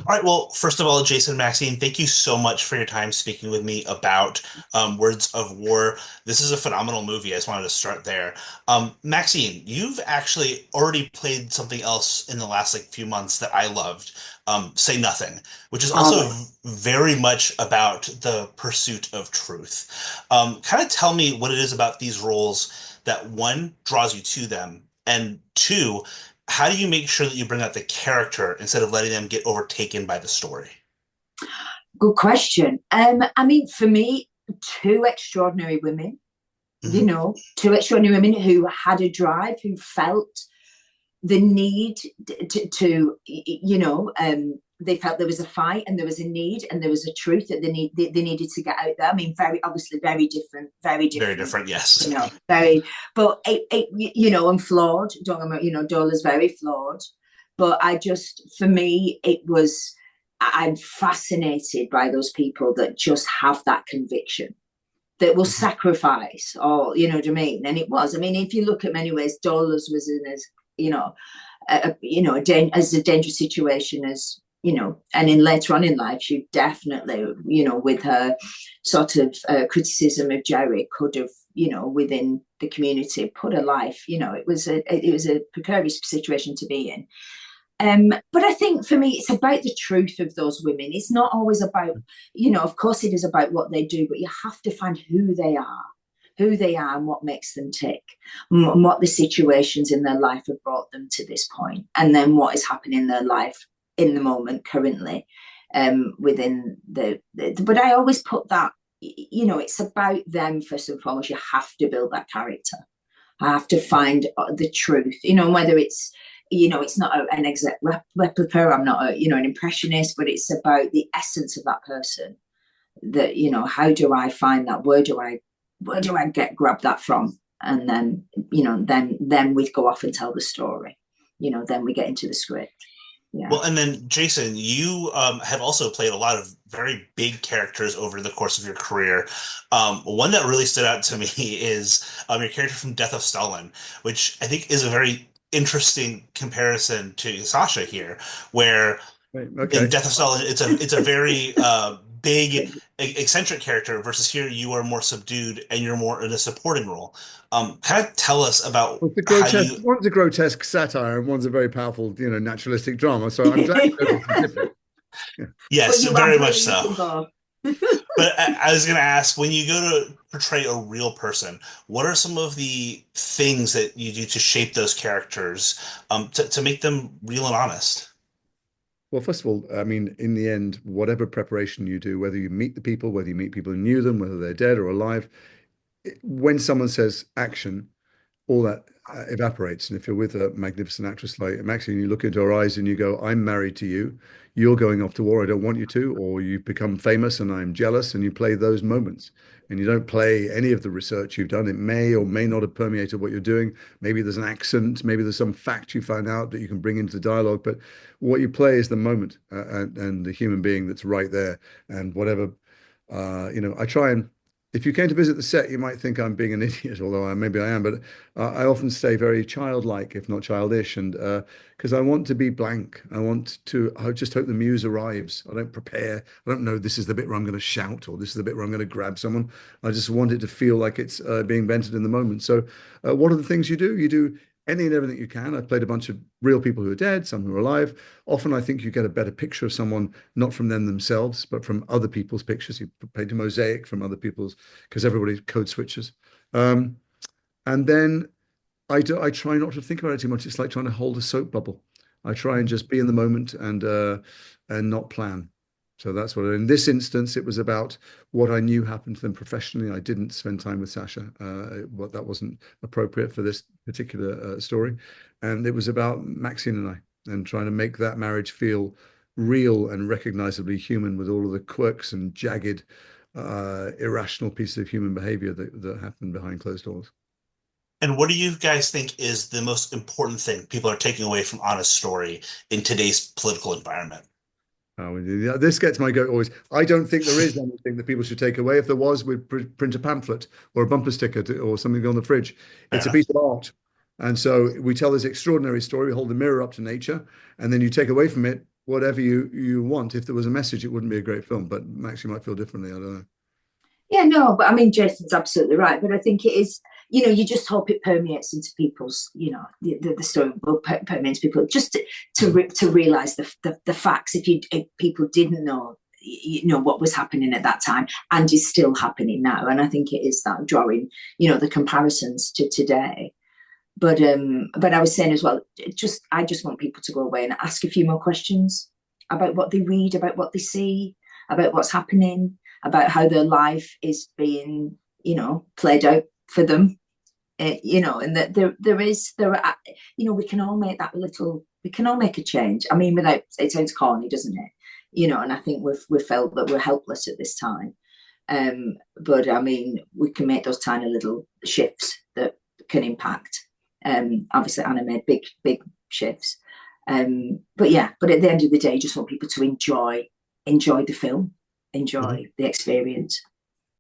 All right. Well, first of all, Jason Maxine, thank you so much for your time speaking with me about Words of War. This is a phenomenal movie. I just wanted to start there. Maxine, you've actually already played something else in the last few months that I loved, Say Nothing, which is also Oh, very much about the pursuit of truth. Kind of tell me what it is about these roles that one draws you to them, and two, how do you make sure that you bring out the character instead of letting them get overtaken by the story? good question. I mean, for me, two extraordinary women, Hmm. two extraordinary women who had a drive, who felt the need they felt there was a fight and there was a need and there was a truth that they needed to get out there. I mean, very obviously, very Very different, different, yes. very, but I'm flawed. Don't get me, Dola's very flawed, but for me, I'm fascinated by those people that just have that conviction that will Mhm. sacrifice all, you know what I mean? And it was. I mean, if you look at many ways, dollars was in as, as a dangerous situation as, and in later on in life, she definitely, with her sort of criticism of Jerry, could have, within the community, put her life. It was a precarious situation to be in. But I think for me, it's about the truth of those women. It's not always about, of course, it is about what they do, but you have to find who they are, and what makes them tick, and what the situations in their life have brought them to this point, and then what is happening in their life in the moment currently, within But I always put that, it's about them first and foremost. You have to build that character. I have to find the truth, whether it's not an exact replica. I'm not an impressionist, but it's about the essence of that person. That, how do I find that? Where do I grab that from? And then, then we go off and tell the story. Then we get into the script. Yeah. Well, and then Jason, you have also played a lot of very big characters over the course of your career. One that really stood out to me is your character from Death of Stalin, which I think is a very interesting comparison to Sasha here, where Right. in Okay. Death of Stalin, it's a very big, eccentric character versus here you are more subdued and you're more in a supporting role. Kind of tell us about Well, it's a how grotesque. you. One's a grotesque satire, and one's a very powerful, naturalistic drama. So I'm glad you noticed the difference. Yeah. But Yes, you are very much brilliant so. in both. But I was going to ask, when you go to portray a real person, what are some of the things that you do to shape those characters, to make them real and honest? Well, first of all, I mean, in the end, whatever preparation you do, whether you meet the people, whether you meet people who knew them, whether they're dead or alive, when someone says action, all that evaporates. And if you're with a magnificent actress like Maxine, you look into her eyes and you go, I'm married to you. You're going off to war. I don't want you to. Or you become famous and I'm jealous. And you play those moments. And you don't play any of the research you've done. It may or may not have permeated what you're doing. Maybe there's an accent. Maybe there's some fact you find out that you can bring into the dialogue. But what you play is the moment and the human being that's right there. And whatever, I try and if you came to visit the set, you might think I'm being an idiot, although maybe I am. But I often stay very childlike, if not childish, and because I want to be blank. I just hope the muse arrives. I don't prepare. I don't know this is the bit where I'm going to shout or this is the bit where I'm going to grab someone. I just want it to feel like it's being vented in the moment. So, what are the things you do? You do any and everything you can. I've played a bunch of real people who are dead, some who are alive. Often I think you get a better picture of someone, not from them themselves, but from other people's pictures. You paint a mosaic from other people's, because everybody code switches. Um, and then I try not to think about it too much. It's like trying to hold a soap bubble. I try and just be in the moment and not plan. So that's what. In this instance, it was about what I knew happened to them professionally. I didn't spend time with Sasha. What that wasn't appropriate for this particular story, and it was about Maxine and I, and trying to make that marriage feel real and recognizably human, with all of the quirks and jagged, irrational pieces of human behavior that happen behind closed doors. And what do you guys think is the most important thing people are taking away from Honest Story in today's political environment? Oh, yeah, this gets my goat always. I don't think there is anything that people should take away. If there was, we'd print a pamphlet or a bumper sticker or something on the fridge. Fair It's a enough. piece of art. And so we tell this extraordinary story. We hold the mirror up to nature, and then you take away from it whatever you want. If there was a message, it wouldn't be a great film. But Max, you might feel differently. I don't know. Yeah, no, but I mean, Jason's absolutely right. But I think it is, you just hope it permeates into people's, the story will permeates people just to realize the facts. If people didn't know, what was happening at that time and is still happening now, and I think it is that drawing, the comparisons to today. But I was saying as well, I just want people to go away and ask a few more questions about what they read, about what they see, about what's happening, about how their life is being, played out for them. And that we can all make we can all make a change. I mean, without, it sounds corny, doesn't it? And I think we've felt that we're helpless at this time. But I mean, we can make those tiny little shifts that can impact. Obviously Anna made big shifts. But at the end of the day, you just want people to enjoy the film, enjoy the experience.